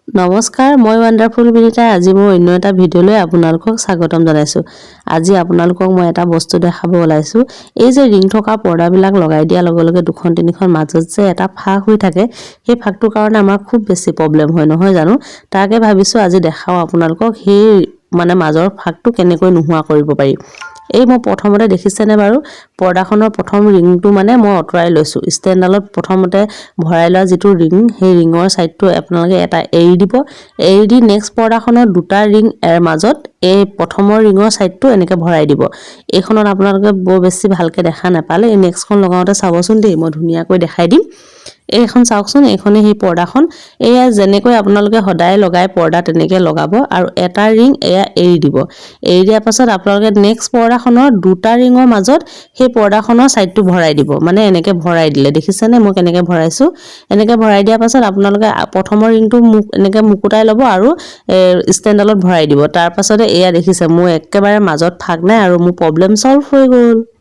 নমস্কাৰ, মই ৱাণ্ডাৰফুল বিনিতাই আজি মই অন্য এটা ভিডিঅ'লৈ আপোনালোকক স্বাগতম জনাইছোঁ। আজি আপোনালোকক মই এটা বস্তু দেখাব ওলাইছোঁ। এই যে ৰিং থকা পৰ্দাবিলাক লগাই দিয়াৰ লগে লগে দুখন তিনিখন মাজত যে এটা ফাঁক হৈ থাকে, সেই ফাঁকটোৰ কাৰণে আমাৰ খুব বেছি প্ৰব্লেম হয় নহয় জানো? তাকে ভাবিছোঁ আজি দেখাওঁ আপোনালোকক সেই মাজৰ ফাঁকটো কেনেকৈ নোহোৱা কৰিব পাৰি। এই মই প্ৰথমতে দেখিছেনে বাৰু পৰ্দাখনৰ প্ৰথম ৰিংটো মই আঁতৰাই লৈছোঁ। ষ্টেণ্ডডালত প্ৰথমতে ভৰাই লোৱা যিটো ৰিং, সেই ৰিঙৰ ছাইডটো আপোনালোকে এটা এৰি দিব। এৰি দি নেক্সট পৰ্দাখনৰ দুটা ৰিং মাজত এই প্ৰথমৰ ৰিঙৰ ছাইডটো এনেকৈ ভৰাই দিব। এইখনত আপোনালোকে বৰ বেছি ভালকৈ দেখা নাপালে এই নেক্সটখন লগাওঁতে চাবচোন দেই, মই ধুনীয়াকৈ দেখাই দিম। এইখন চাওকচোন, এইখনে সেই পৰ্দাখন। এয়া যেনেকৈ আপোনালোকে সদায় লগাই পৰ্দা তেনেকৈ লগাব আৰু এটা ৰিং এয়া এৰি দিব। এৰি দিয়াৰ পাছত আপোনালোকে নেক্সট পৰ্দাখনৰ দুটা ৰিঙৰ মাজত সেই পৰ্দাখনৰ ছাইডটো ভৰাই দিব। এনেকৈ ভৰাই দিলে দেখিছেনে মই কেনেকৈ ভৰাইছোঁ। এনেকৈ ভৰাই দিয়াৰ পাছত আপোনালোকে প্ৰথমৰ ৰিংটো এনেকৈ মুকুতাই ল'ব আৰু ষ্টেণ্ডডালত ভৰাই দিব। তাৰ পাছতে এয়া দেখিছে মোৰ একেবাৰে মাজত ফাঁক নাই আৰু মোৰ প্ৰব্লেম ছল্ভ হৈ গ'ল।